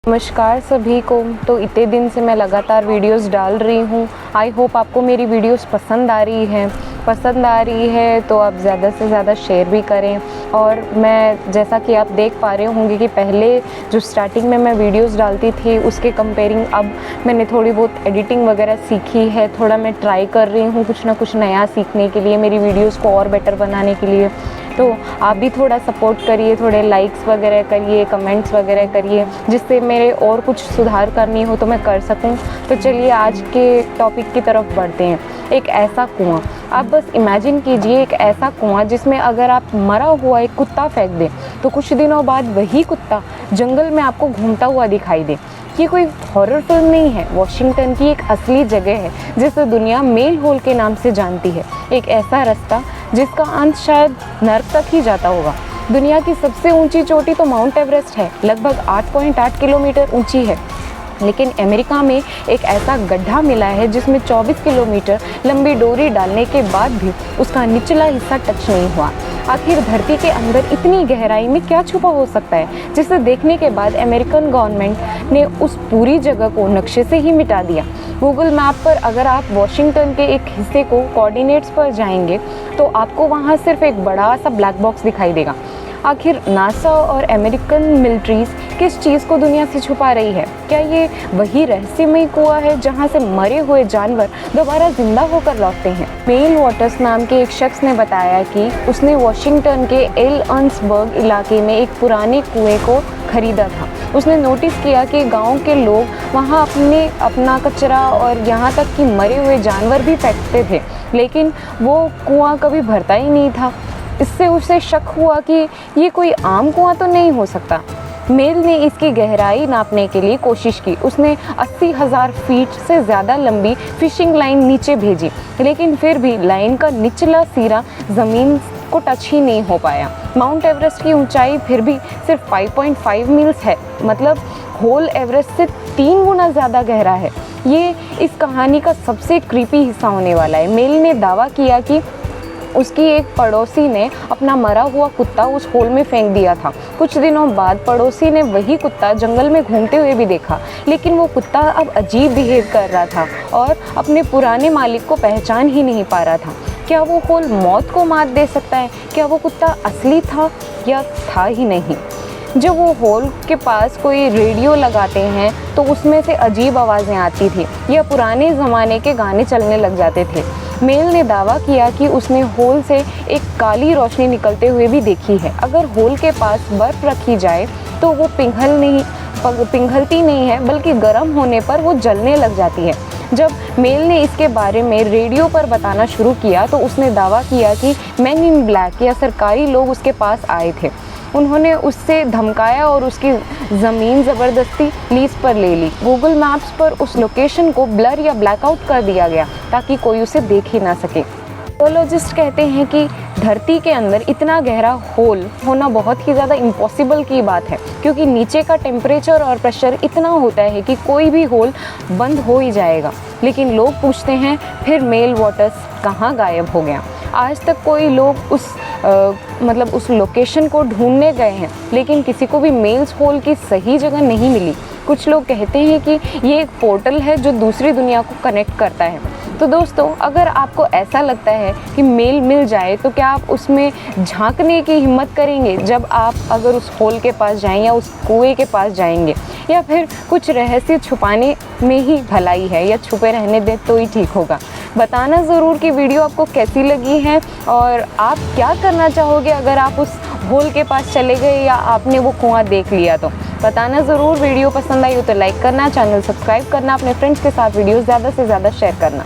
नमस्कार सभी को। तो इतने दिन से मैं लगातार वीडियोस डाल रही हूँ। आई होप आपको मेरी वीडियोस पसंद आ रही है तो आप ज़्यादा से ज़्यादा शेयर भी करें। और मैं जैसा कि आप देख पा रहे होंगे कि पहले जो स्टार्टिंग में मैं वीडियोस डालती थी उसके कंपेयरिंग अब मैंने थोड़ी बहुत एडिटिंग वगैरह सीखी है। थोड़ा मैं ट्राई कर रही हूँ कुछ ना कुछ नया सीखने के लिए, मेरी वीडियोस को और बेटर बनाने के लिए। तो आप भी थोड़ा सपोर्ट करिए, थोड़े लाइक्स वगैरह करिए, कमेंट्स वगैरह करिए, जिससे मेरे और कुछ सुधार करनी हो तो मैं कर सकूं। तो चलिए आज के टॉपिक की तरफ बढ़ते हैं। एक ऐसा कुआं, आप बस इमेजिन कीजिए एक ऐसा कुआं जिसमें अगर आप मरा हुआ एक कुत्ता फेंक दें तो कुछ दिनों बाद वही कुत्ता जंगल में आपको घूमता हुआ दिखाई दे। ये कोई हॉरर फिल्म नहीं है, वॉशिंगटन की एक असली जगह है जिसे दुनिया मेल होल के नाम से जानती है। एक ऐसा रास्ता जिसका अंत शायद नर्क तक ही जाता होगा। दुनिया की सबसे ऊंची चोटी तो माउंट एवरेस्ट है, लगभग 8.8 किलोमीटर ऊंची है। लेकिन अमेरिका में एक ऐसा गड्ढा मिला है जिसमें 24 किलोमीटर लंबी डोरी डालने के बाद भी उसका निचला हिस्सा टच नहीं हुआ। आखिर धरती के अंदर इतनी गहराई में क्या छुपा हो सकता है, जिसे देखने के बाद अमेरिकन गवर्नमेंट ने उस पूरी जगह को नक्शे से ही मिटा दिया। गूगल मैप पर अगर आप वॉशिंगटन के एक हिस्से को कोऑर्डिनेट्स पर जाएंगे तो आपको वहाँ सिर्फ एक बड़ा सा ब्लैक बॉक्स दिखाई देगा। आखिर नासा और अमेरिकन मिलिट्रीज किस चीज़ को दुनिया से छुपा रही है? क्या ये वही रहस्यमय कुआं है जहां से मरे हुए जानवर दोबारा जिंदा होकर लौटते हैं? मेल वॉटर्स नाम के एक शख्स ने बताया कि उसने वॉशिंगटन के एलअर्न्सबर्ग इलाके में एक पुराने कुएं को खरीदा था। उसने नोटिस किया कि गांव के लोग वहां अपना कचरा और यहाँ तक कि मरे हुए जानवर भी फेंकते थे, लेकिन वो कुआं कभी भरता ही नहीं था। इससे उसे शक हुआ कि ये कोई आम कुआं तो नहीं हो सकता। मेल ने इसकी गहराई नापने के लिए कोशिश की। उसने 80,000 फीट से ज़्यादा लंबी फिशिंग लाइन नीचे भेजी, लेकिन फिर भी लाइन का निचला सिरा ज़मीन को टच ही नहीं हो पाया। माउंट एवरेस्ट की ऊंचाई फिर भी सिर्फ 5.5 मील्स है, मतलब होल एवरेस्ट से 3 गुना ज़्यादा गहरा है। ये इस कहानी का सबसे क्रीपी हिस्सा होने वाला है। मेल ने दावा किया कि उसकी एक पड़ोसी ने अपना मरा हुआ कुत्ता उस होल में फेंक दिया था। कुछ दिनों बाद पड़ोसी ने वही कुत्ता जंगल में घूमते हुए भी देखा, लेकिन वो कुत्ता अब अजीब बिहेव कर रहा था और अपने पुराने मालिक को पहचान ही नहीं पा रहा था। क्या वो होल मौत को मात दे सकता है? क्या वो कुत्ता असली था या था ही नहीं? जब वो होल के पास कोई रेडियो लगाते हैं तो उसमें से अजीब आवाज़ें आती थी या पुराने ज़माने के गाने चलने लग जाते थे। मेल ने दावा किया कि उसने होल से एक काली रोशनी निकलते हुए भी देखी है। अगर होल के पास बर्फ़ रखी जाए तो वो पिघलती नहीं है, बल्कि गर्म होने पर वो जलने लग जाती है। जब मेल ने इसके बारे में रेडियो पर बताना शुरू किया तो उसने दावा किया कि मैन इन ब्लैक या सरकारी लोग उसके पास आए थे। उन्होंने उससे धमकाया और उसकी ज़मीन ज़बरदस्ती लीज पर ले ली। गूगल मैप्स पर उस लोकेशन को ब्लर या ब्लैकआउट कर दिया गया ताकि कोई उसे देख ही ना सके। जियोलॉजिस्ट कहते हैं कि धरती के अंदर इतना गहरा होल होना बहुत ही ज़्यादा इम्पॉसिबल की बात है, क्योंकि नीचे का टेम्परेचर और प्रेशर इतना होता है कि कोई भी होल बंद हो ही जाएगा। लेकिन लोग पूछते हैं फिर मेल वॉटर्स कहाँ गायब हो गया? आज तक कोई लोग उस लोकेशन को ढूंढने गए हैं, लेकिन किसी को भी मेल्स होल की सही जगह नहीं मिली। कुछ लोग कहते हैं कि ये एक पोर्टल है जो दूसरी दुनिया को कनेक्ट करता है। तो दोस्तों, अगर आपको ऐसा लगता है कि मेल मिल जाए तो क्या आप उसमें झांकने की हिम्मत करेंगे जब आप अगर उस होल के पास जाएं या उस कुएं के पास जाएंगे? या फिर कुछ रहस्य छुपाने में ही भलाई है, या छुपे रहने दें तो ही ठीक होगा? बताना ज़रूर कि वीडियो आपको कैसी लगी है और आप क्या करना चाहोगे अगर आप उस होल के पास चले गए या आपने वो कुआं देख लिया तो। बताना ज़रूर। वीडियो पसंद आई हो तो लाइक करना, चैनल सब्सक्राइब करना, अपने फ्रेंड्स के साथ वीडियो ज़्यादा से ज़्यादा शेयर करना।